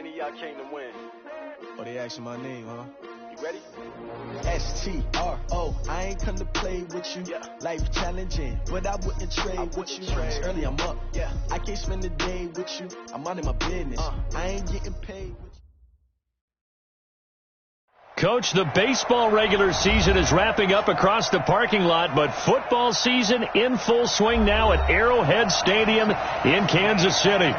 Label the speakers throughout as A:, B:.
A: many of y'all came to win?
B: Oh, they asking my name, huh?
A: You ready?
B: S-T-R-O, I ain't come to play with you.
A: Yeah.
B: Life challenging, but I wouldn't trade with you.
A: trade.
B: Early I'm up,
A: Yeah.
B: I can't spend the day with you. I'm out of my business. I ain't getting paid with you.
C: Coach, the baseball regular season is wrapping up across the parking lot, but football season in full swing now at Arrowhead Stadium in Kansas City.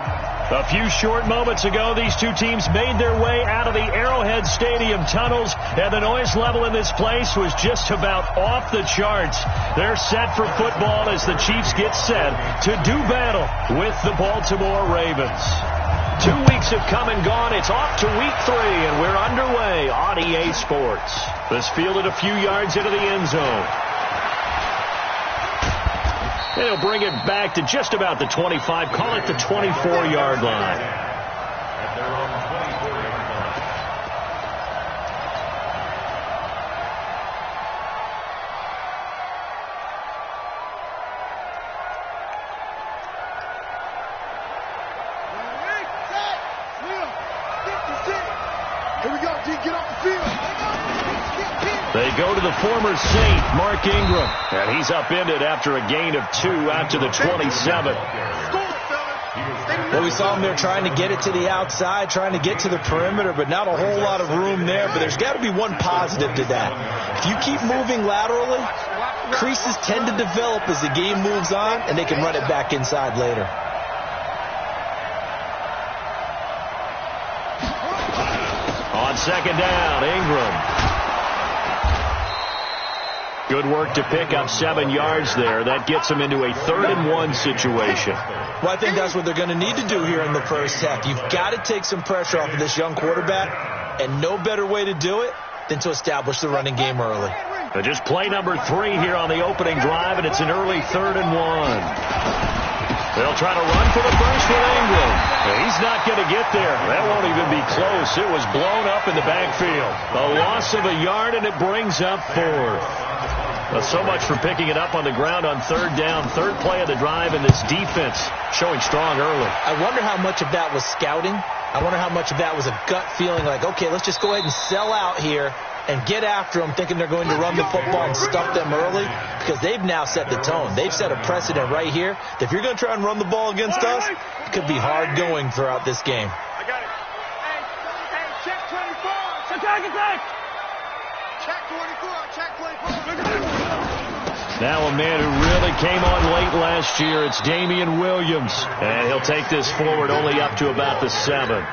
C: A few short moments ago, these two teams made their way out of the Arrowhead Stadium tunnels, and the noise level in this place was just about off the charts. They're set for football as the Chiefs get set to do battle with the Baltimore Ravens. 2 weeks have come and gone. It's off to week 3, and we're underway on EA Sports. This fielded a few yards into the end zone. And he'll bring it back to just about the 25, call it the 24-yard line. They go to the former Saint, Mark Ingram, and he's upended after a gain of 2 out to the 27.
D: Well, we saw him there trying to get it to the outside, trying to get to the perimeter, but not a whole lot of room there. But there's got to be one positive to that. If you keep moving laterally, creases tend to develop as the game moves on, and they can run it back inside later.
C: On second down, Ingram. Good work to pick up 7 yards there. That gets them into a 3rd-and-1 situation.
D: Well, I think that's what they're going to need to do here in the first half. You've got to take some pressure off of this young quarterback, and no better way to do it than to establish the running game early.
C: Just play number 3 here on the opening drive, and it's an early 3rd-and-1. They'll try to run for the first with Ingram. He's not going to get there. That won't even be close. It was blown up in the backfield. A loss of a yard, and it brings up 4th. So much for picking it up on the ground on 3rd down. 3rd play of the drive, and this defense showing strong early.
D: I wonder how much of that was scouting. I wonder how much of that was a gut feeling like, okay, let's just go ahead and sell out here and get after them, thinking they're going to run the football and stuff them early, because they've now set the tone. They've set a precedent right here that if you're going to try and run the ball against us, it could be hard going throughout this game.
A: I got it. Hey, check 24. Attack. Check 24. Check 24.
C: Now a man who really came on late last year, it's Damian Williams. And he'll take this forward only up to about the 7.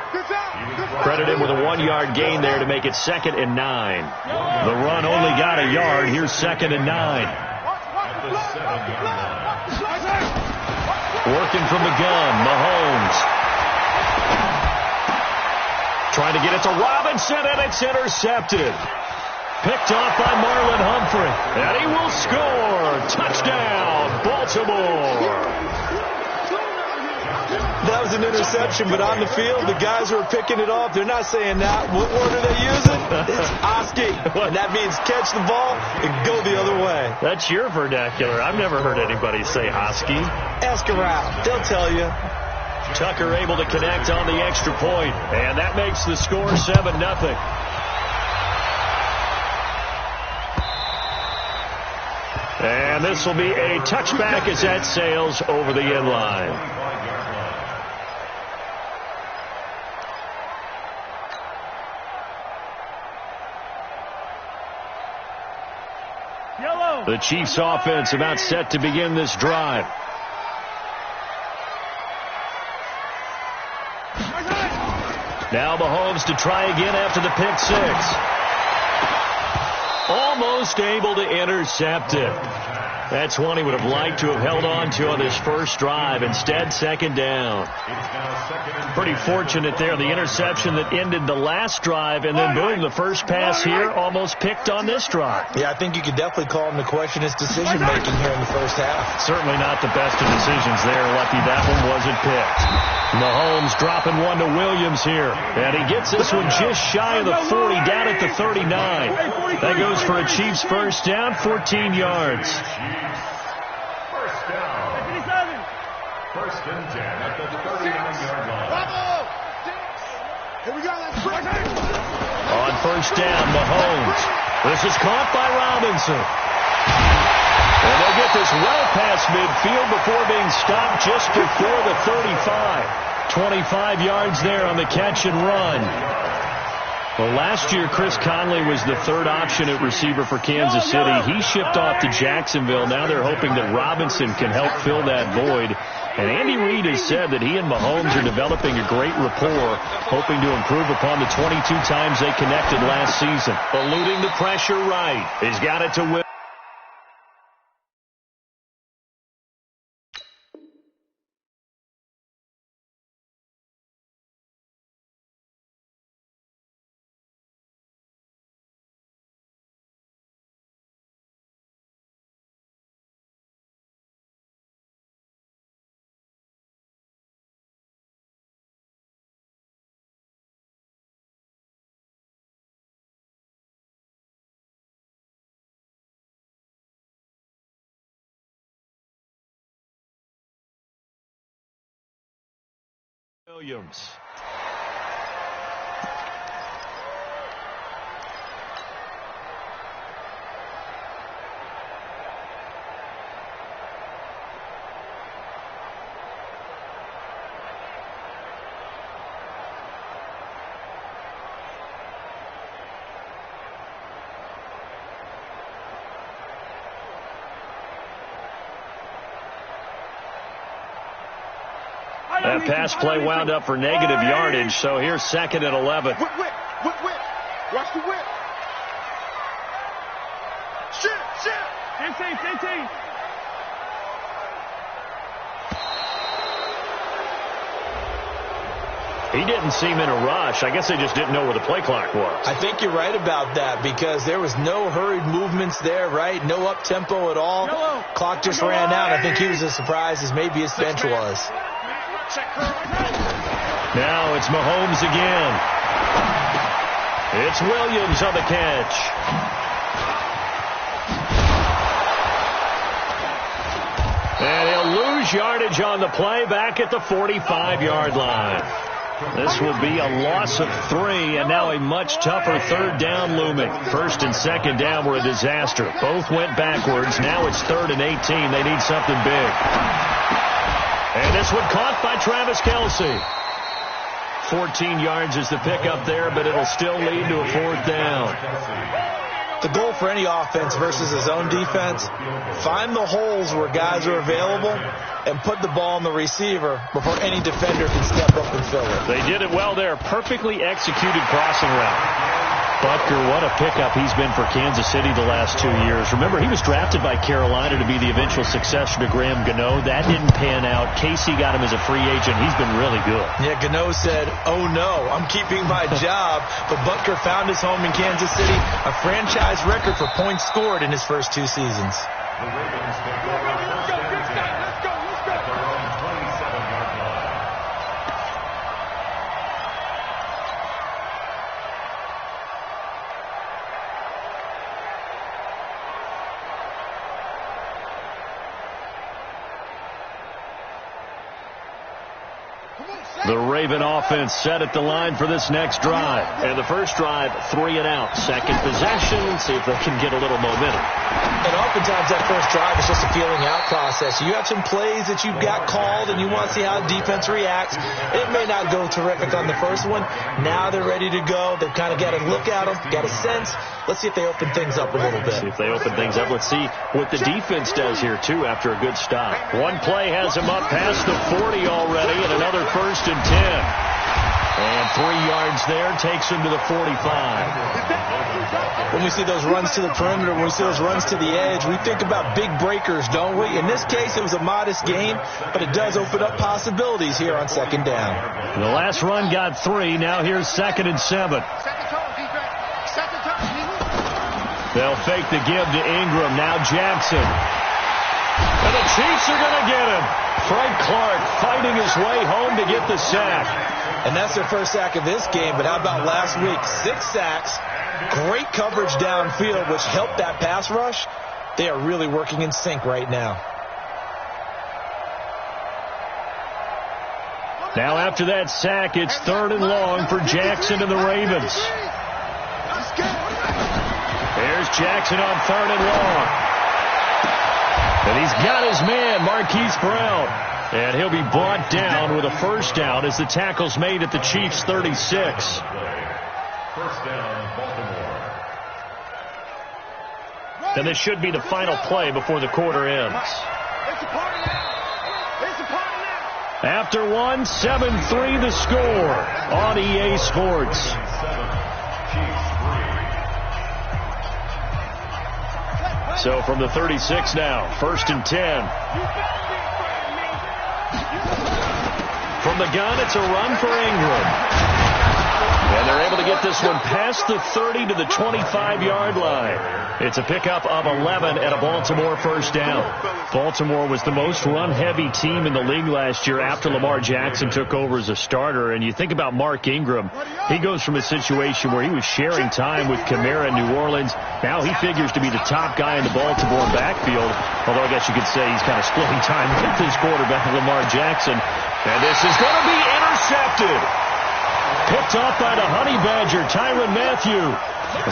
C: Credit him with a 1-yard gain there to make it 2nd and 9. The run only got a yard. Here's 2nd and 9. Working from the gun, Mahomes. Trying to get it to Robinson, and it's intercepted. Picked off by Marlon Humphrey. And he will score. Touchdown, Baltimore.
D: That was an interception, but on the field, the guys who are picking it off, they're not saying that. What word are they using? It's Oski. And that means catch the ball and go the other way.
C: That's your vernacular. I've never heard anybody say Oski.
D: Ask around. They'll tell you.
C: Tucker able to connect on the extra point, and that makes the score 7-0. And this will be a touchback as that sails over the end line. The Chiefs offense about set to begin this drive. Now Mahomes to try again after the pick 6. Almost able to intercept it. That's one he would have liked to have held on to on this first drive. Instead, 2nd down. Pretty fortunate there. The interception that ended the last drive, and then boom, the first pass here almost picked on this drive.
D: Yeah, I think you could definitely call him to question his decision-making here in the first half.
C: Certainly not the best of decisions there. Lucky that one wasn't picked. Mahomes dropping one to Williams here. And he gets this one just shy of the 40, down at the 39. That goes for a Chiefs first down, 14 yards.
E: First and 10 at the 39-yard line.
A: Here we go. Let's break.
C: On first down, Mahomes. This is caught by Robinson. And they'll get this well past midfield before being stopped just before the 35. 25 yards there on the catch and run. Well, last year, Chris Conley was the third option at receiver for Kansas City. He shipped off to Jacksonville. Now they're hoping that Robinson can help fill that void. And Andy Reid has said that he and Mahomes are developing a great rapport, hoping to improve upon the 22 times they connected last season. Eluding the pressure right. He's got it to win. Williams. That pass play wound up for negative yardage, so here's 2nd and 11.
A: Whip. Watch the whip. Shit. Stay.
C: He didn't seem in a rush. I guess they just didn't know where the play clock was.
D: I think you're right about that because there was no hurried movements there, right? No up-tempo at all. Clock just ran out. I think he was as surprised as maybe his bench was.
C: Now it's Mahomes again. It's Williams on the catch. And he'll lose yardage on the play back at the 45-yard line. This will be a loss of 3, and now a much tougher 3rd down looming. 1st and 2nd down were a disaster. Both went backwards. Now it's 3rd and 18. They need something big. And this one caught by Travis Kelce. 14 yards is the pickup there, but it'll still lead to a 4th down.
D: The goal for any offense versus his own defense, find the holes where guys are available and put the ball in the receiver before any defender can step up and fill it.
C: They did it well there. Perfectly executed crossing route. Butker, what a pickup he's been for Kansas City the last 2 years. Remember, he was drafted by Carolina to be the eventual successor to Graham Gano. That didn't pan out. Casey got him as a free agent. He's been really good.
D: Yeah, Gano said, oh no, I'm keeping my job. But Butker found his home in Kansas City, a franchise record for points scored in his first 2 seasons.
C: The Raven offense set at the line for this next drive. And the first drive, 3 and out. Second possession, see if they can get a little momentum.
D: And oftentimes that first drive is just a feeling out process. You have some plays that you've got called and you want to see how defense reacts. It may not go terrific on the first one. Now they're ready to go. They've kind of got a look at them, got a sense. Let's see if they open things up a little bit.
C: See if they open things up. Let's see what the defense does here, too, after a good stop. One play has him up past the 40 already, and another 1st and 10. And 3 yards there takes him to the 45.
D: When we see those runs to the perimeter, when we see those runs to the edge, we think about big breakers, don't we? In this case, it was a modest gain, but it does open up possibilities here on 2nd down.
C: The last run got 3. Now here's 2nd and 7. They'll fake the give to Ingram. Now Jackson. And the Chiefs are going to get him. Frank Clark fighting his way home to get the sack.
D: And that's their first sack of this game, but how about last week? 6 sacks, great coverage downfield, which helped that pass rush. They are really working in sync right now.
C: Now after that sack, it's 3rd and long for Jackson and the Ravens. There's Jackson on 3rd and long. And he's got his man, Marquise Brown. And he'll be brought down with a first down as the tackle's made at the Chiefs' 36.
E: First down, Baltimore.
C: And this should be the final play before the quarter ends. After one, 7-3 the score on EA Sports. So from the 36 now, 1st and 10. From the gun, it's a run for Ingram. And they're able to get this one past the 30 to the 25-yard line. It's a pickup of 11 at a Baltimore first down. Baltimore was the most run-heavy team in the league last year after Lamar Jackson took over as a starter. And you think about Mark Ingram, he goes from a situation where he was sharing time with Kamara in New Orleans. Now he figures to be the top guy in the Baltimore backfield. Although I guess you could say he's kind of splitting time with his quarterback, Lamar Jackson. And this is going to be intercepted. Picked off by the Honey Badger, Tyrann Mathieu.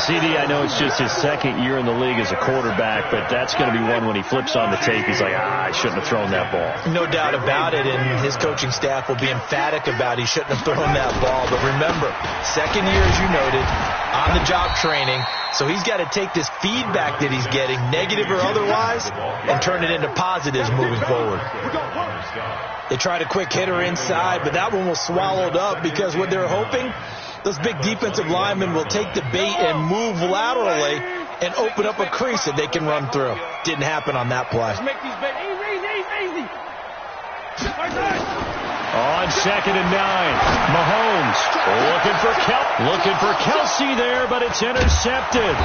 C: CD, I know it's just his 2nd year in the league as a quarterback, but that's going to be one when he flips on the tape. He's like, I shouldn't have thrown that ball.
D: No doubt about it, and his coaching staff will be emphatic about he shouldn't have thrown that ball. But remember, 2nd year, as you noted, on-the-job training, so he's got to take this feedback that he's getting, negative or otherwise, and turn it into positives moving forward. They tried a quick hitter inside, but that one was swallowed up because what they're hoping, those big defensive linemen will take the bait and move laterally and open up a crease that they can run through. Didn't happen on that play.
C: On 2nd and 9, Mahomes looking for Kelsey there, but it's intercepted.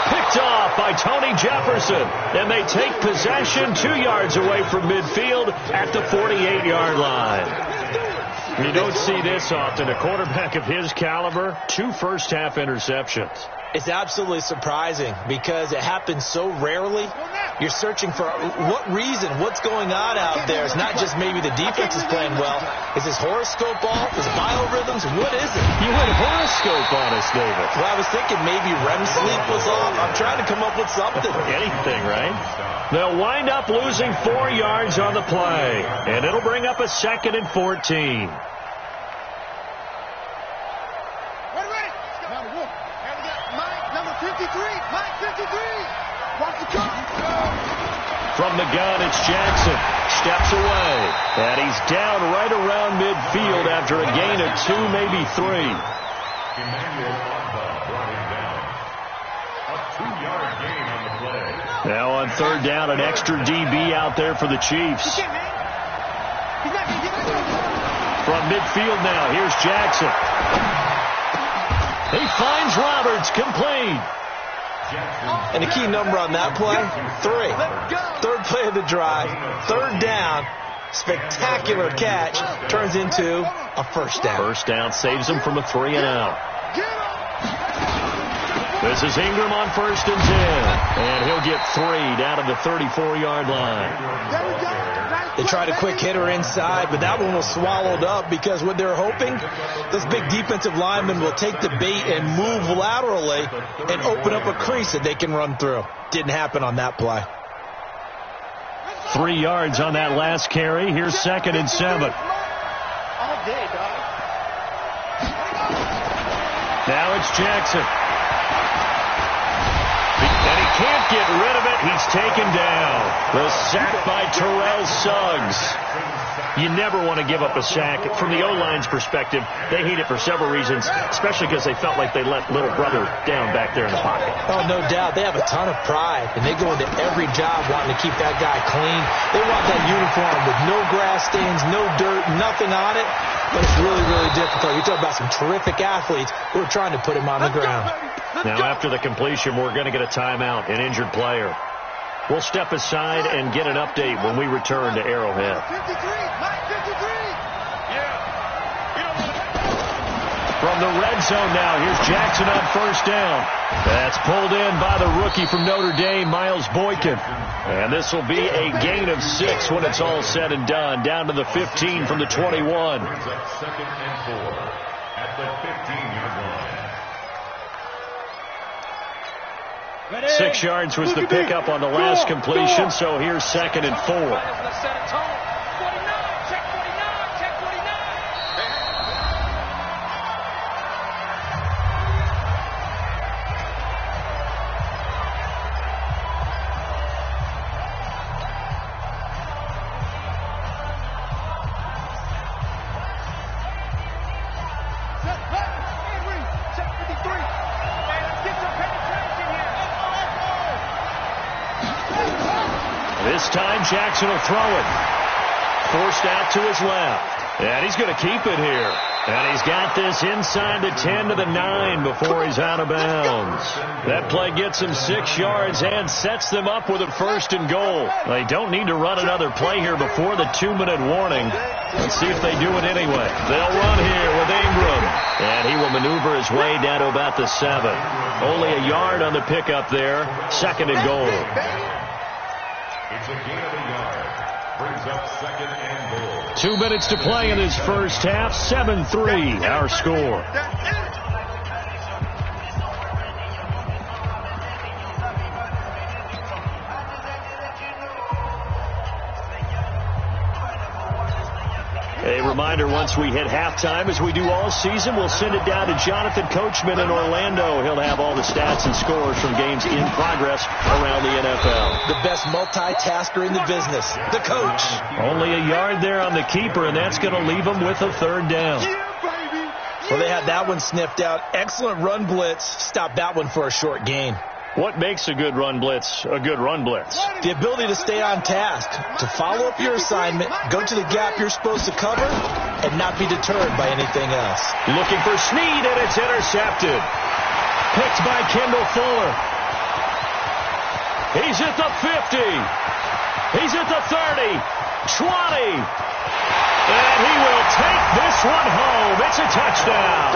C: Picked off by Tony Jefferson, and they take possession 2 yards away from midfield at the 48-yard line. You don't see this often. A quarterback of his caliber, 2 first-half interceptions.
D: It's absolutely surprising because it happens so rarely. You're searching for what reason, what's going on out there. It's not just maybe the defense is playing well. Is his horoscope off? Is biorhythms? What is it?
C: You went horoscope on us, David.
D: Well, I was thinking maybe REM sleep was off. I'm trying to come up with something.
C: Anything, right? They'll wind up losing 4 yards on the play, and it'll bring up a 2nd and 14. From the gun, it's Jackson. Steps away. And he's down right around midfield after a gain of 2, maybe 3.
E: A 2-yard gain on the play.
C: Now on 3rd down, an extra DB out there for the Chiefs. From midfield now, here's Jackson. He finds Roberts, complete.
D: And the key number on that play, 3. 3rd play of the drive, 3rd down, spectacular catch, turns into a first down.
C: First down saves him from a 3 and out. This is Ingram on 1st and 10, and he'll get 3 down to the 34-yard line.
D: They tried a quick hitter inside, but that one was swallowed up because what they're hoping, those big defensive linemen will take the bait and move laterally and open up a crease that they can run through. Didn't happen on that play.
C: 3 yards on that last carry. Here's 2nd and 7. Now it's Jackson. And he can't get rid of it. He's taken down. The sack by Terrell Suggs. You never want to give up a sack. From the O-line's perspective, they hate it for several reasons, especially because they felt like they let little brother down back there in the pocket.
D: Oh, no doubt. They have a ton of pride, and they go into every job wanting to keep that guy clean. They want that uniform with no grass stains, no dirt, nothing on it. But it's really, really difficult. You're talking about some terrific athletes who are trying to put him on the ground.
C: Now, after the completion, we're going to get a timeout, an injured player. We'll step aside and get an update when we return to Arrowhead. from the red zone now. Here's Jackson on first down. That's pulled in by the rookie from Notre Dame, Miles Boykin. And this will be a gain of 6 when it's all said and done. Down to the 15 from the 21.
E: Brings up 2nd and 4 at the 15-yard line.
C: 6 yards was the pickup on the last completion, so here's 2nd and 4. This time Jackson will throw it. Forced out to his left. And he's going to keep it here. And he's got this inside the 10 to the 9 before he's out of bounds. That play gets him 6 yards and sets them up with a 1st and goal. They don't need to run another play here before the 2-minute warning. Let's see if they do it anyway. They'll run here with Ingram. And he will maneuver his way down to about the 7. Only a yard on the pickup there. 2nd and goal.
E: It's a gain of a yard. Brings up 2nd and goal.
C: 2 minutes to play in this first half. 7-3 our score. A reminder, once we hit halftime, as we do all season, we'll send it down to Jonathan Coachman in Orlando. He'll have all the stats and scores from games in progress around the NFL.
D: The best multitasker in the business, the coach.
C: Only a yard there on the keeper, and that's going to leave him with a 3rd down.
D: Well, they had that one sniffed out. Excellent run blitz. Stopped that one for a short gain.
C: What makes a good run blitz a good run blitz?
D: The ability to stay on task, to follow up your assignment, go to the gap you're supposed to cover, and not be deterred by anything else.
C: Looking for Snead, and it's intercepted. Picked by Kendall Fuller. He's at the 50. He's at the 30. 20. And he will take this one home. It's a touchdown.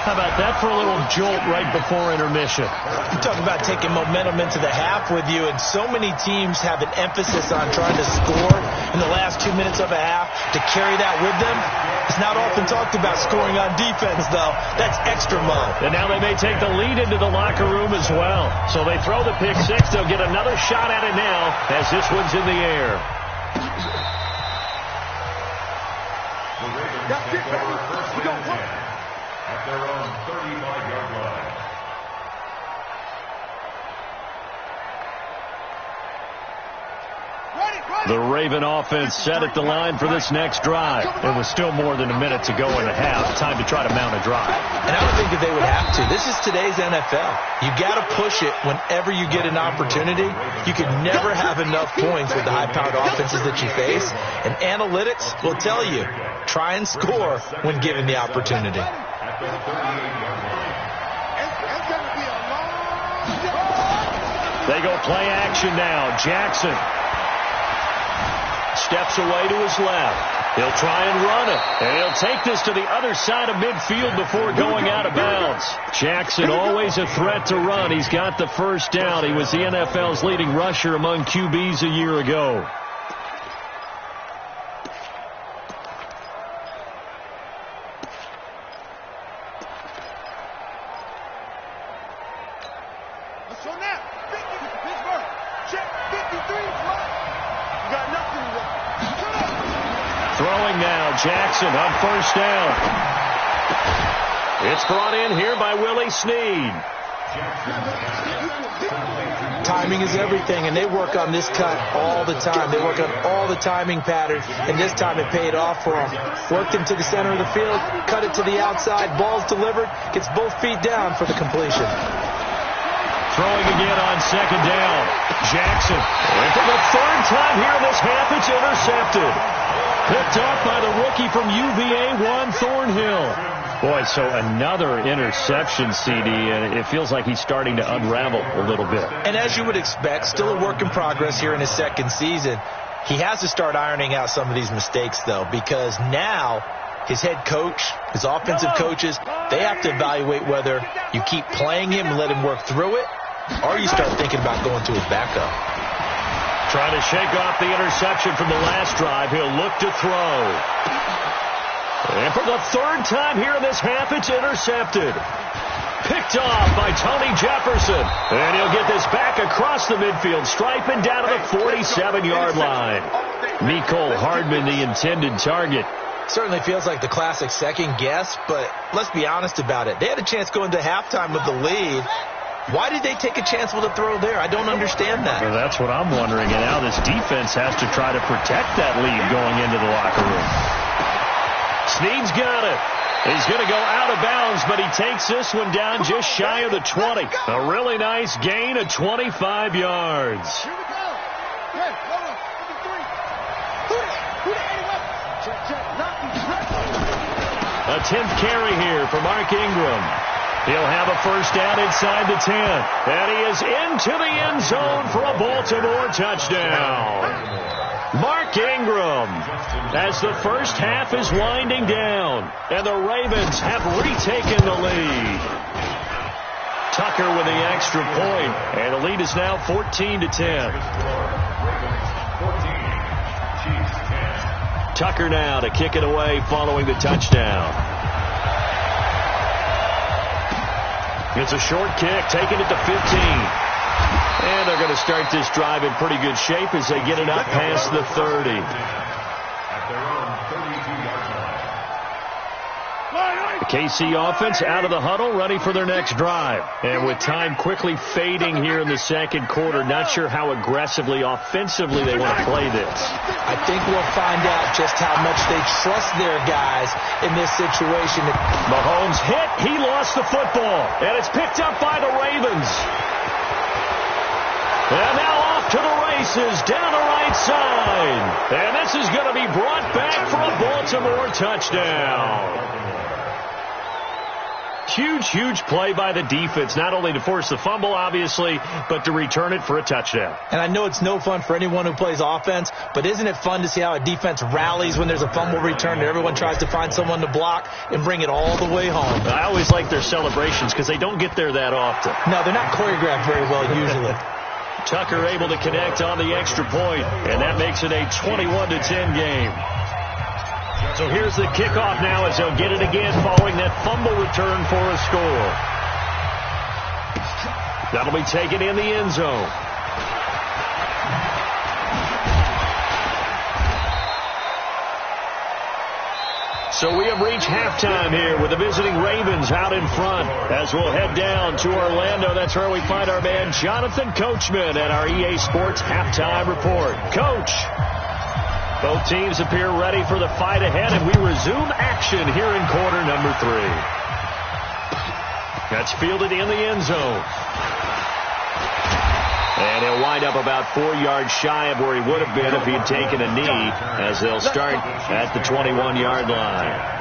C: How about that for a little jolt right before intermission?
D: You talk about taking momentum into the half with you, and so many teams have an emphasis on trying to score in the last 2 minutes of a half. To carry that with them, it's not often talked about scoring on defense, though. That's extra mo.
C: And now they may take the lead into the locker room as well. So they throw the pick 6. They'll get another shot at it now as this one's in the air.
E: The Ravens take over 1st and 10 at their own 35-yard line.
C: The Raven offense set at the line for this next drive. There was still more than a minute to go in the half. Time to try to mount a drive.
D: And I don't think that they would have to. This is today's NFL. You got to push it whenever you get an opportunity. You can never have enough points with the high-powered offenses that you face. And analytics will tell you, try and score when given the opportunity.
E: At the 38-yard line.
C: They go play action now. Jackson steps away to his left. He'll try and run it. And he'll take this to the other side of midfield before going out of bounds. Jackson always a threat to run. He's got the 1st down. He was the NFL's leading rusher among QBs a year ago.
A: So now, 50, Pittsburgh, check 53, you got nothing to work.
C: Throwing now, Jackson on 1st down. It's brought in here by Willie Snead.
D: Timing is everything, and they work on this cut all the time. They work on all the timing patterns, and this time it paid off for them. Worked him to the center of the field, cut it to the outside, ball's delivered, gets both feet down for the completion.
C: Throwing again on 2nd down. Jackson. And for the 3rd time here in this half, it's intercepted. Picked off by the rookie from UVA, Juan Thornhill. Boy, so another interception, CD, and it feels like he's starting to unravel a little bit.
D: And as you would expect, still a work in progress here in his 2nd season. He has to start ironing out some of these mistakes, though, because now his head coach, his offensive coaches, they have to evaluate whether you keep playing him and let him work through it, or you start thinking about going to his backup.
C: Trying to shake off the interception from the last drive. He'll look to throw. And for the third time here in this half, it's intercepted. Picked off by Tony Jefferson. And he'll get this back across the midfield stripe and down to the 47-yard line. Mecole Hardman, the intended target.
D: Certainly feels like the classic second guess, but let's be honest about it. They had a chance going to halftime with the lead. Why did they take a chance with a throw there? I don't understand that.
C: Well, that's what I'm wondering. And now this defense has to try to protect that lead going into the locker room. Snead's got it. He's going to go out of bounds, but he takes this one down just shy of the 20. A really nice gain of 25 yards.
A: Here we go. Hey, hold on. 53.
C: A 10th carry here for Mark Ingram. He'll have a first down inside the 10. And he is into the end zone for a Baltimore touchdown. Mark Ingram, as the first half is winding down, and the Ravens have retaken the lead. Tucker with the extra point, and the lead is now 14-10. Tucker now to kick it away following the touchdown. It's a short kick, taking it to 15. And they're going to start this drive in pretty good shape as they get it up past the 30. The KC offense out of the huddle, ready for their next drive. And with time quickly fading here in the second quarter, not sure how aggressively, offensively they want to play this.
D: I think we'll find out just how much they trust their guys in this situation.
C: Mahomes hit, he lost the football, and it's picked up by the Ravens. And now off to the races, down the right side. And this is going to be brought back for a Baltimore touchdown. Huge play by the defense, not only to force the fumble, obviously, but to return it for a touchdown.
D: And I know it's no fun for anyone who plays offense, but isn't it fun to see how a defense rallies when there's a fumble return and everyone tries to find someone to block and bring it all the way home?
C: I always like their celebrations because they don't get there that often.
D: No, they're not choreographed very well usually.
C: Tucker able to connect on the extra point, and that makes it a 21-10 game. So here's the kickoff now as they'll get it again following that fumble return for a score. That'll be taken in the end zone. So we have reached halftime here with the visiting Ravens out in front as we'll head down to Orlando. That's where we find our man Jonathan Coachman at our EA Sports Halftime Report. Coach, both teams appear ready for the fight ahead, and we resume action here in quarter number 3. That's fielded in the end zone. And he'll wind up about 4 yards shy of where he would have been if he had taken a knee, as they'll start at the 21-yard line.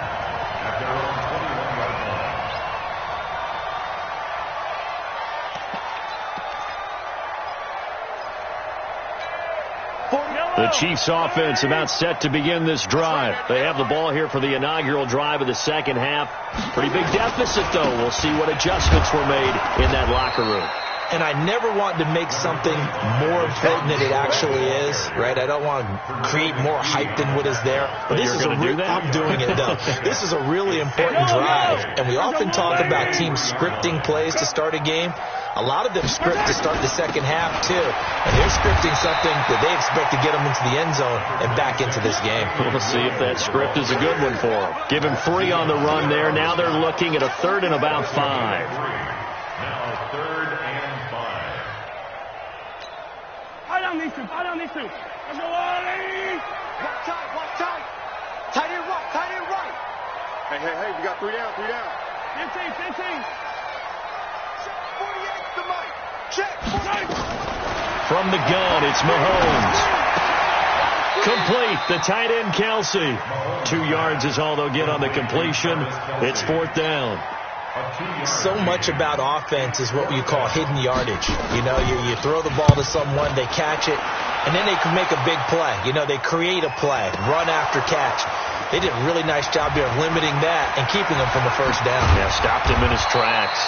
C: The Chiefs offense about set to begin this drive. They have the ball here for the inaugural drive of the second half. Pretty big deficit, though. We'll see what adjustments were made in that locker room.
D: And I never want to make something more important than it actually is, right? I don't want to create more hype than what is there. But this is I'm doing it, though. This is a really important drive. And we often talk about teams scripting plays to start a game. A lot of them script to start the second half, too. And they're scripting something that they expect to get them into the end zone and back into this game.
C: We'll see if that script is a good one for them. Give him 3 on the run there. Now they're looking at a 3rd and about 5.
E: Now 3rd and 5.
A: I don't need to. Let's go, Ollie. Walk tight. Tight end right. Hey, we got 3 down. 15. 48 to Mike. Check.
C: From the gun, it's Mahomes. Complete, the tight end, Kelsey. 2 yards is all they'll get on the completion. It's 4th down.
D: So much about offense is what you call hidden yardage. You know, you throw the ball to someone, they catch it, and then they can make a big play. You know, they create a play, run after catch. They did a really nice job here of limiting that and keeping them from the first down.
C: Yeah, stopped him in his tracks.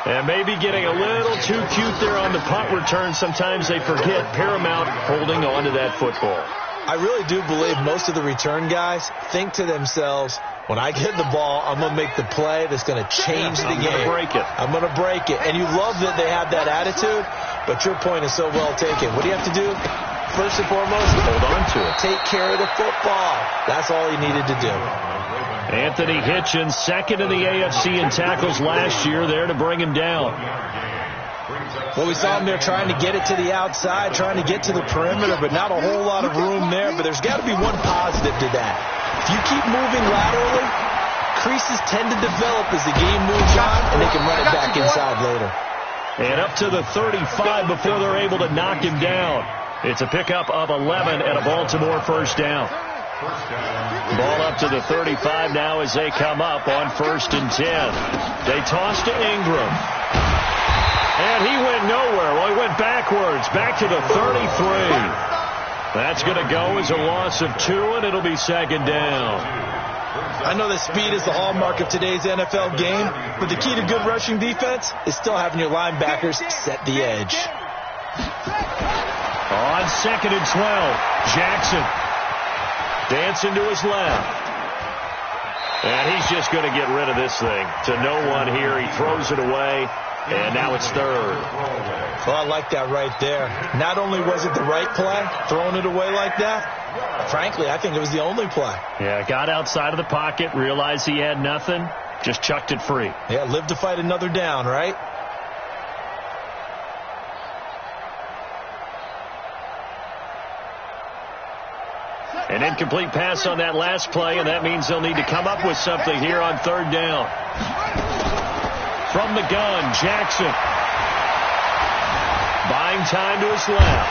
C: And maybe getting a little too cute there on the punt return. Sometimes they forget paramount holding on to that football.
D: I really do believe most of the return guys think to themselves, when I get the ball, I'm going to make the play that's going to change the game.
C: I'm going to break it.
D: I'm going to break it. And you love that they have that attitude, but your point is so well taken. What do you have to do? First and foremost,
C: hold on to it.
D: Take care of the football. That's all he needed to do.
C: Anthony Hitchens, second in the AFC in tackles last year, there to bring him down.
D: Well, we saw him there trying to get it to the outside, trying to get to the perimeter, but not a whole lot of room there. But there's got to be one positive to that. If you keep moving laterally, creases tend to develop as the game moves on, and they can run it back inside later.
C: And up to the 35 before they're able to knock him down. It's a pickup of 11 and a Baltimore first down. Ball up to the 35 now as they come up on 1st and 10. They toss to Ingram. And he went nowhere. Well, he went backwards, back to the 33. That's going to go as a loss of 2, and it'll be 2nd down.
D: I know that speed is the hallmark of today's NFL game, but the key to good rushing defense is still having your linebackers set the edge.
C: On 2nd and 12, Jackson dancing to his left. And he's just going to get rid of this thing to no one here. He throws it away, and now it's 3rd.
D: Well, I like that right there. Not only was it the right play, throwing it away like that, frankly, I think it was the only play.
C: Yeah, got outside of the pocket, realized he had nothing, just chucked it free.
D: Yeah, live to fight another down, right?
C: An incomplete pass on that last play, and that means they'll need to come up with something here on 3rd down. From the gun, Jackson. Buying time to his left.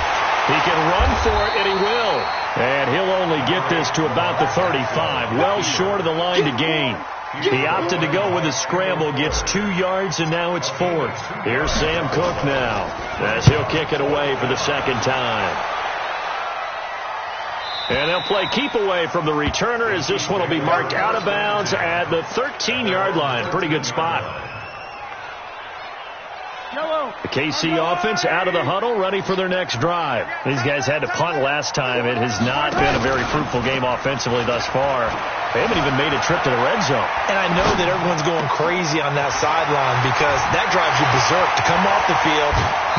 C: He can run for it, and he will. And he'll only get this to about the 35, well short of the line to gain. He opted to go with a scramble, gets 2 yards, and now it's 4th. Here's Sam Cook now, as he'll kick it away for the 2nd time. And they'll play keep away from the returner as this one will be marked out of bounds at the 13-yard line. Pretty good spot. The KC offense out of the huddle, ready for their next drive. These guys had to punt last time. It has not been a very fruitful game offensively thus far. They haven't even made a trip to the red zone. And I know that everyone's going crazy on that sideline because that drives you berserk to come off the field,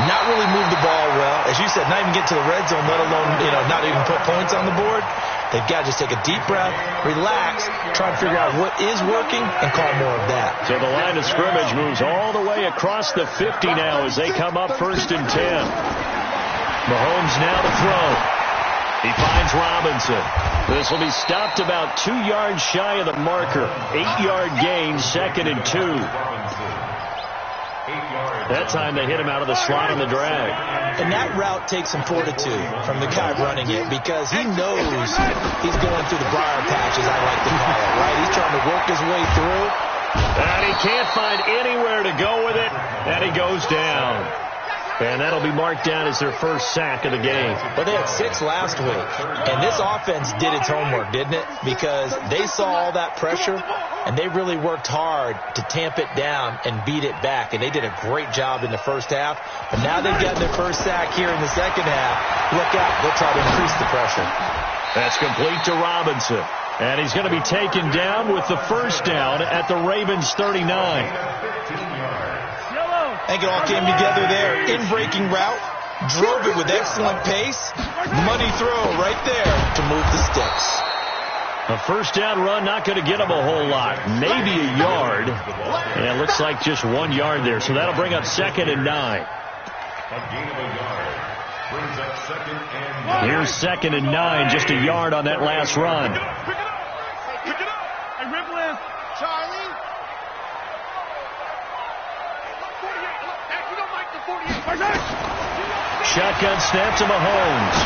C: not really move the ball well. As you said, not even get to the red zone, let alone, not even put points on the board. They've got to just take a deep breath, relax, try to figure out what is working, and call more of that. So the line of scrimmage moves all the way across the 50 now as they come up 1st and 10. Mahomes now to throw. He finds Robinson. This will be stopped about 2 yards shy of the marker. 8-yard gain, 2nd and 2. That time they hit him out of the slot on the drag.
D: And that route takes some fortitude from the guy running it because he knows he's going through the briar patch, as I like to call it, right? He's trying to work his way through.
C: And he can't find anywhere to go with it, and he goes down. And that'll be marked down as their first sack of the game.
D: Well, they had 6 last week, and this offense did its homework, didn't it? Because they saw all that pressure, and they really worked hard to tamp it down and beat it back. And they did a great job in the first half. But now they've gotten their first sack here in the second half. Look out. They'll try to increase the pressure.
C: That's complete to Robinson. And he's going to be taken down with the first down at the Ravens 39.
D: I think it all came together there. In-breaking route. Drove it with excellent pace. Money throw right there to move the sticks.
C: A first down run, not going to get him a whole lot. Maybe a yard. And it looks like just 1 yard there. So that'll bring up 2nd and 9.
E: A gain of a yard. Brings up 2nd and 9.
C: Here's 2nd and 9. Just a yard on that last run.
A: Pick it up. Pick it up. Hey, Ripland. Charlie.
C: Shotgun snap to Mahomes.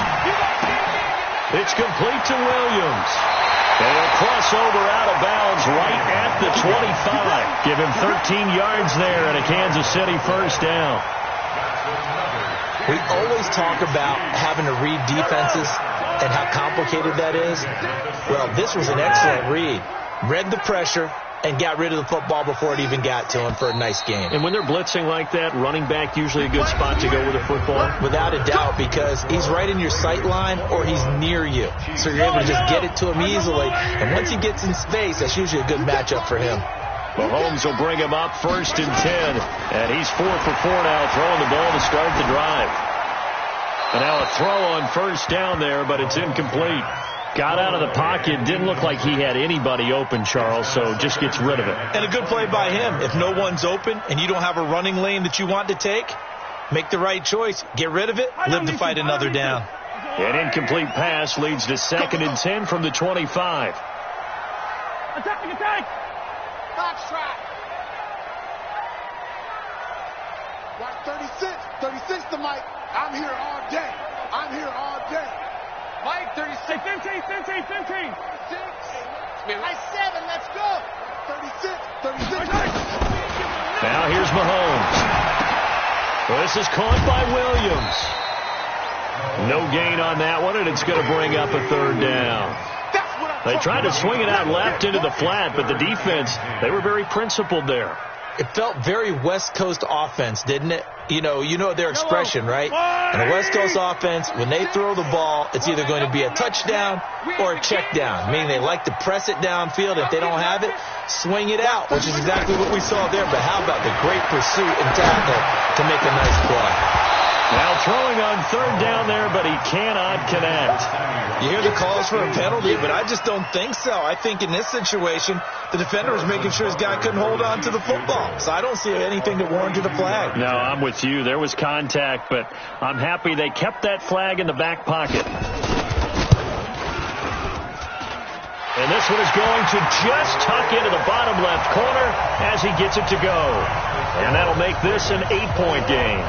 C: It's complete to Williams. And he'll cross over out of bounds right at the 25. Give him 13 yards there and a Kansas City first down.
D: We always talk about having to read defenses and how complicated that is. Well, this was an excellent read. Read the pressure and got rid of the football before it even got to him for a nice game.
C: And when they're blitzing like that, running back usually a good spot to go with a football?
D: Without a doubt, because he's right in your sight line or he's near you. So you're able to just get it to him easily. And once he gets in space, that's usually a good matchup for him.
C: Mahomes will bring him up 1st and 10. And he's 4 for 4 now, throwing the ball to start the drive. And now a throw on 1st down there, but it's incomplete. Got out of the pocket. Didn't look like he had anybody open, Charles, so just gets rid of it.
D: And a good play by him. If no one's open and you don't have a running lane that you want to take, make the right choice. Get rid of it. Live to fight another down.
C: An incomplete pass leads to 2nd and 10 from the 25.
A: Attack, attack! Box trap! Watch 36 to Mike. I'm here all day. I'm here all day. Mike, 36. 15. 6. I 7, let's go. 36.
C: Now here's Mahomes. This is caught by Williams. No gain on that one, and it's going to bring up a 3rd down. They tried to swing it out left into the flat, but the defense, they were very principled there.
D: It felt very West Coast offense, didn't it? You know their expression, right? And the West Coast offense, when they throw the ball, it's either going to be a touchdown or a check down, meaning they like to press it downfield. If they don't have it, swing it out, which is exactly what we saw there. But how about the great pursuit and tackle to make a nice play?
C: Now throwing on 3rd down there, but he cannot connect.
D: You hear the calls for a penalty, but I just don't think so. I think in this situation, the defender was making sure his guy couldn't hold on to the football. So I don't see anything that warranted a flag.
C: No, I'm with you. There was contact, but I'm happy they kept that flag in the back pocket. And this one is going to just tuck into the bottom left corner as he gets it to go. And that'll make this an 8-point game.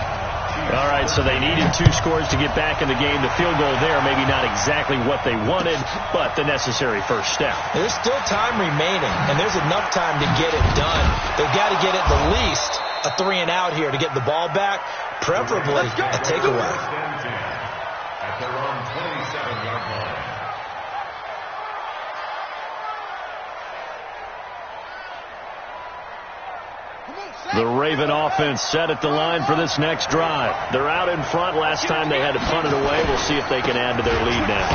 C: All right, so they needed 2 scores to get back in the game. The field goal there, maybe not exactly what they wanted, but the necessary first step.
D: There's still time remaining, and there's enough time to get it done. They've got to get at the least a 3-and-out here to get the ball back, preferably a takeaway.
E: At their own 27-yard line.
C: The Raven offense set at the line for this next drive. They're out in front. Last time they had to punt it away. We'll see if they can add to their lead now.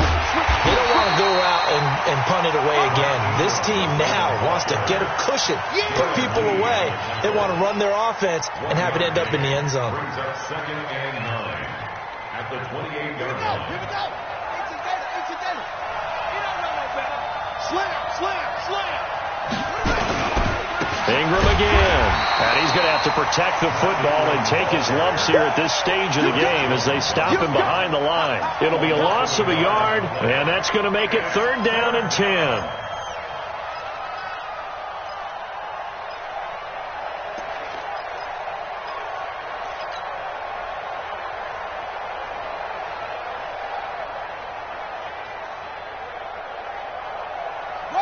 D: They don't want to go out and punt it away again. This team now wants to get a cushion, put people away. They want to run their offense and have it end up in the end zone.
E: Brings up 2nd and 9 at the 28-yard line.
A: Here we go. Incidental. You don't know no better. Slam.
C: Ingram again. And he's going to have to protect the football and take his lumps here at this stage of the game as they stop him behind the line. It'll be a loss of a yard, and that's going to make it 3rd down and 10.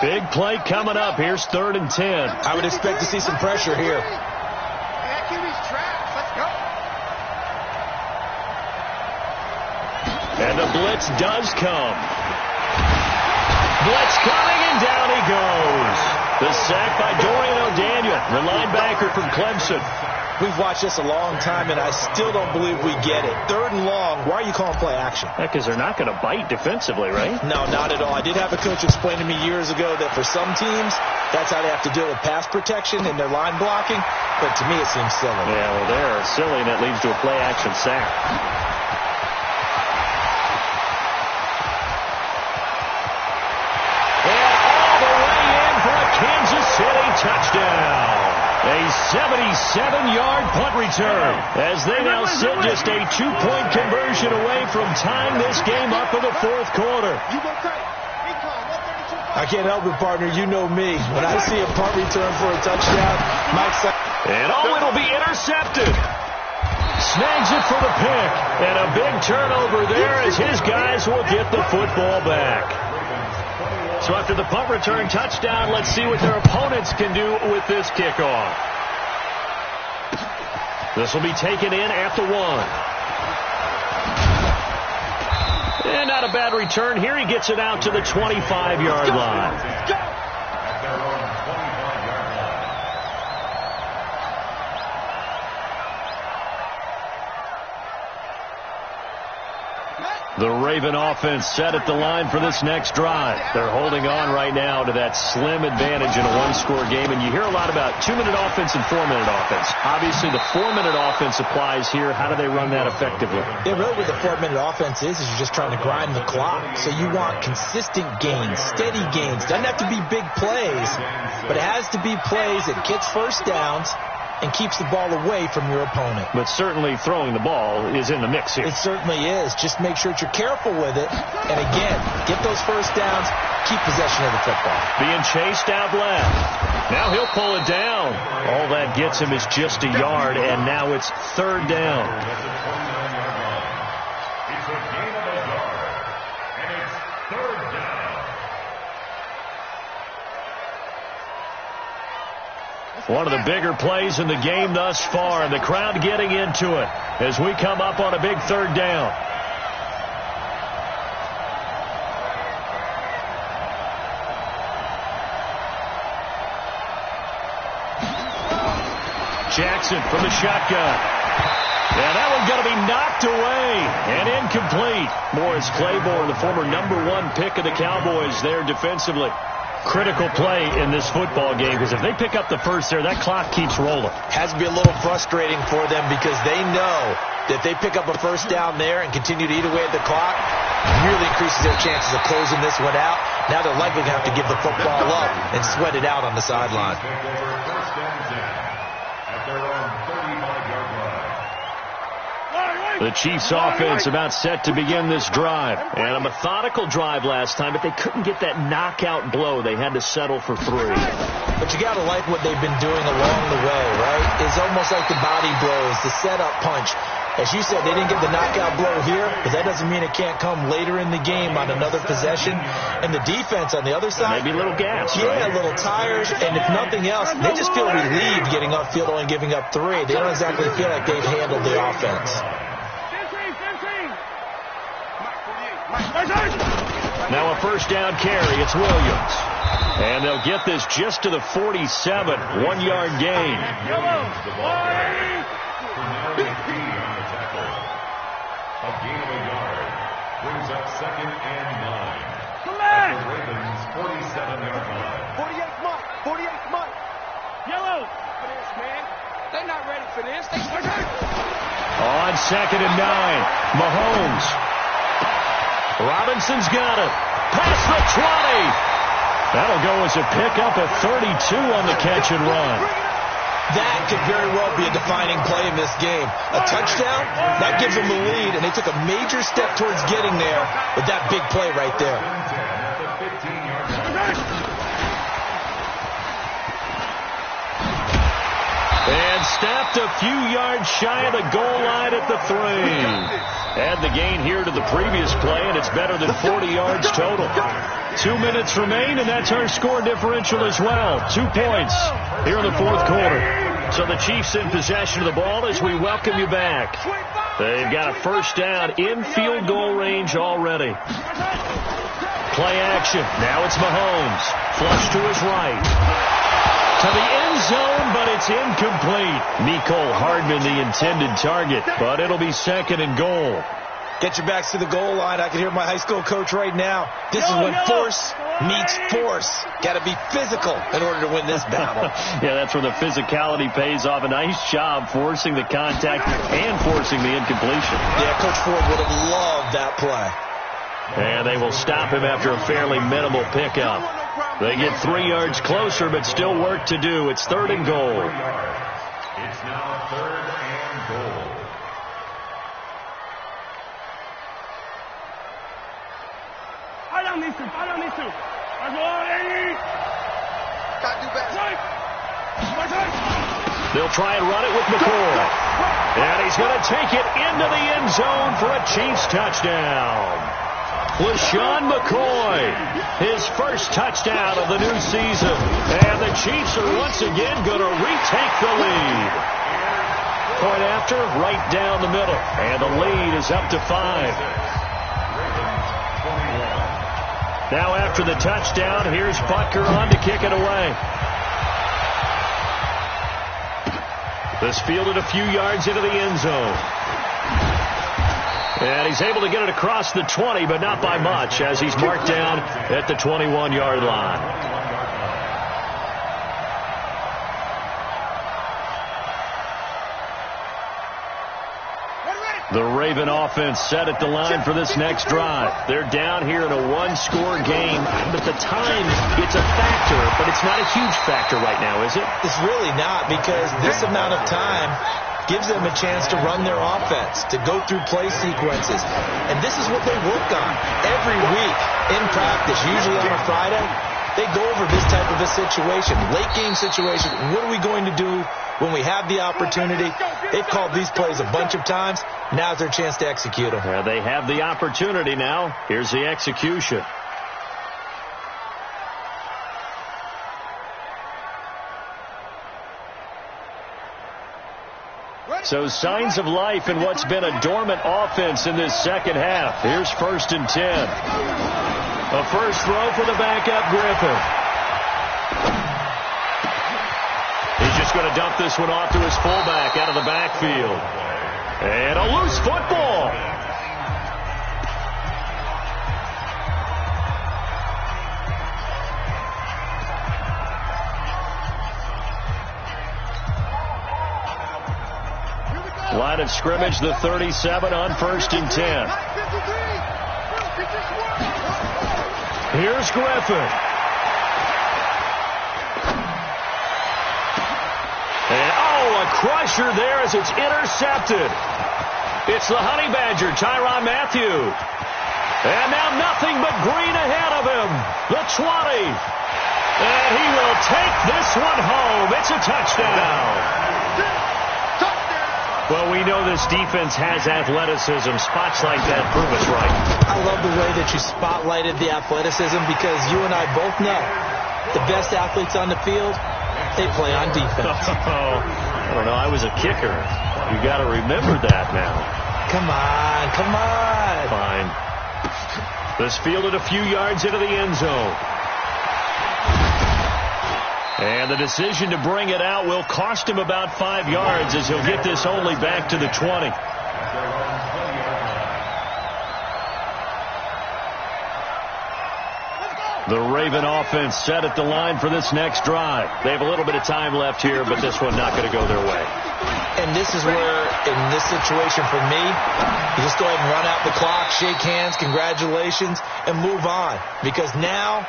C: Big play coming up. Here's 3rd and 10.
D: I would expect to see some pressure here.
C: And the blitz does come. Blitz coming, and down he goes. The sack by Dorian O'Daniel, the linebacker from Clemson.
D: We've watched this a long time, and I still don't believe we get it. 3rd and long, why are you calling play action?
C: Because they're not going to bite defensively, right?
D: No, not at all. I did have a coach explain to me years ago that for some teams, that's how they have to deal with pass protection and their line blocking. But to me, it seems silly.
C: Yeah, well, they're silly, and that leads to a play action sack. And all the way in for a Kansas City touchdown. A 77-yard punt return as they now sit just a 2-point conversion away from tying this game up in the 4th quarter.
D: I can't help it, partner. You know me. When I see a punt return for a touchdown,
C: and it'll be intercepted. Snags it for the pick. And a big turnover there as his guys will get the football back. So after the punt return touchdown, let's see what their opponents can do with this kickoff. This will be taken in at the 1. And not a bad return here. He gets it out to the 25-yard line. The Raven offense set at the line for this next drive. They're holding on right now to that slim advantage in a one-score game. And you hear a lot about 2-minute offense and 4-minute offense. Obviously, the 4-minute offense applies here. How do they run that effectively?
D: Yeah, really what the 4-minute offense is you're just trying to grind the clock. So you want consistent gains, steady gains. Doesn't have to be big plays, but it has to be plays that gets first downs and keeps the ball away from your opponent.
C: But certainly throwing the ball is in the mix here.
D: It certainly is. Just make sure that you're careful with it. And again, get those first downs, keep possession of the football.
C: Being chased out left. Now he'll pull it down. All that gets him is just a yard, and now it's 3rd down.
E: It's a gain of a yard, and it's 3rd down.
C: One of the bigger plays in the game thus far, and the crowd getting into it as we come up on a big 3rd down. Jackson from the shotgun. And that one's going to be knocked away and incomplete. Morris Claiborne, the former #1 pick of the Cowboys there defensively. Critical play in this football game, because if they pick up the first there, that clock keeps rolling.
D: Has to be a little frustrating for them because they know that if they pick up a first down there and continue to eat away at the clock, really increases their chances of closing this one out. Now they're likely going to have to give the football up and sweat it out on the sideline.
C: The Chiefs offense about set to begin this drive. And a methodical drive last time, but they couldn't get that knockout blow. They had to settle for 3.
D: But you got to like what they've been doing along the way, right? It's almost like the body blows, the setup punch. As you said, they didn't get the knockout blow here, but that doesn't mean it can't come later in the game on another possession. And the defense on the other side,
C: maybe a little gas,
D: yeah,
C: right?
D: A little tired. And if nothing else, they just feel relieved getting upfield and giving up 3. They don't exactly feel like they've handled the offense.
C: Now a first down carry. It's Williams. And they'll get this just to the 47. 1-yard gain.
E: A gain of a yard brings up 2nd and 9. At the Ravens' 47-yard line.
A: 48th month. 48th month. Yellow. For this, man. They're not ready for this.
C: On 2nd and 9. Mahomes. Robinson's got it. Past the 20. That'll go as a pickup at 32 on the catch and run.
D: That could very well be a defining play in this game. A touchdown, that gives them the lead, and they took a major step towards getting there with that big play right there.
C: And stopped a few yards shy of the goal line at the 3. Add the gain here to the previous play, and it's better than 40 yards total. 2 minutes remain, and that's our score differential as well. 2 points here in the 4th quarter. So the Chiefs in possession of the ball as we welcome you back. They've got a first down in field goal range already. Play action. Now it's Mahomes. Flush to his right. To the end zone, but it's incomplete. Mecole Hardman, the intended target, but it'll be 2nd and goal.
D: Get your backs to the goal line. I can hear my high school coach right now. This is when force meets force. Got to be physical in order to win this battle.
C: Yeah, that's where the physicality pays off. A nice job forcing the contact and forcing the incompletion.
D: Yeah, Coach Ford would have loved that play.
C: And they will stop him after a fairly minimal pickup. They get 3 yards closer, but still work to do. It's 3rd and goal.
E: It's now 3rd and goal.
A: I don't need to.
C: They'll try and run it with McCoy. And he's going to take it into the end zone for a Chiefs touchdown. LaShawn McCoy, his first touchdown of the new season. And the Chiefs are once again going to retake the lead. Point after, right down the middle. And the lead is up to 5. Now after the touchdown, here's Butker on to kick it away. This fielded a few yards into the end zone. And he's able to get it across the 20, but not by much, as he's marked down at the 21-yard line. The Raven offense set at the line for this next drive. They're down here in a one-score game, but the time, it's a factor, but it's not a huge factor right now, is it?
D: It's really not, because this amount of time gives them a chance to run their offense, to go through play sequences. And this is what they work on every week in practice, usually on a Friday. They go over this type of a situation, late game situation. What are we going to do when we have the opportunity? They've called these plays a bunch of times. Now's their chance to execute them.
C: Yeah, they have the opportunity now. Here's the execution. So signs of life in what's been a dormant offense in this second half. Here's 1st and 10. A first throw for the backup Griffin. He's just going to dump this one off to his fullback out of the backfield. And a loose football. Line of scrimmage, the 37 on 1st and 10. Here's Griffin. And, a crusher there as it's intercepted. It's the Honey Badger, Tyrann Mathieu. And now nothing but green ahead of him. The 20. And he will take this one home. It's a touchdown. Well, we know this defense has athleticism. Spots like that prove us right.
D: I love the way that you spotlighted the athleticism, because you and I both know the best athletes on the field, they play on defense.
C: I don't know. I was a kicker. You got to remember that now.
D: Come on, come on.
C: Fine. This fielded a few yards into the end zone. And the decision to bring it out will cost him about 5 yards, as he'll get this only back to the 20. The Raven offense set at the line for this next drive. They have a little bit of time left here, but this one not going to go their way.
D: And this is where, in this situation for me, you just go ahead and run out the clock, shake hands, congratulations, and move on. Because now,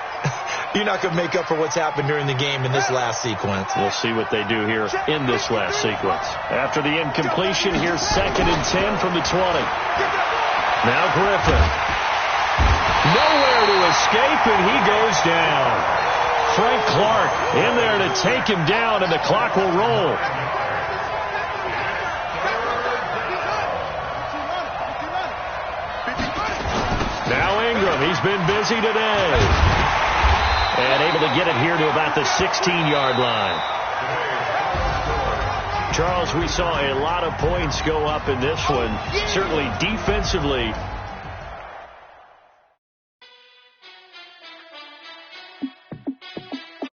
D: you're not going to make up for what's happened during the game in this last sequence.
C: We'll see what they do here in this last sequence. After the incompletion, here's 2nd and 10 from the 20. Now Griffin. Nowhere to escape, and he goes down. Frank Clark in there to take him down, and the clock will roll. Now Ingram, he's been busy today. And able to get it here to about the 16-yard line. Charles, we saw a lot of points go up in this one. Certainly defensively,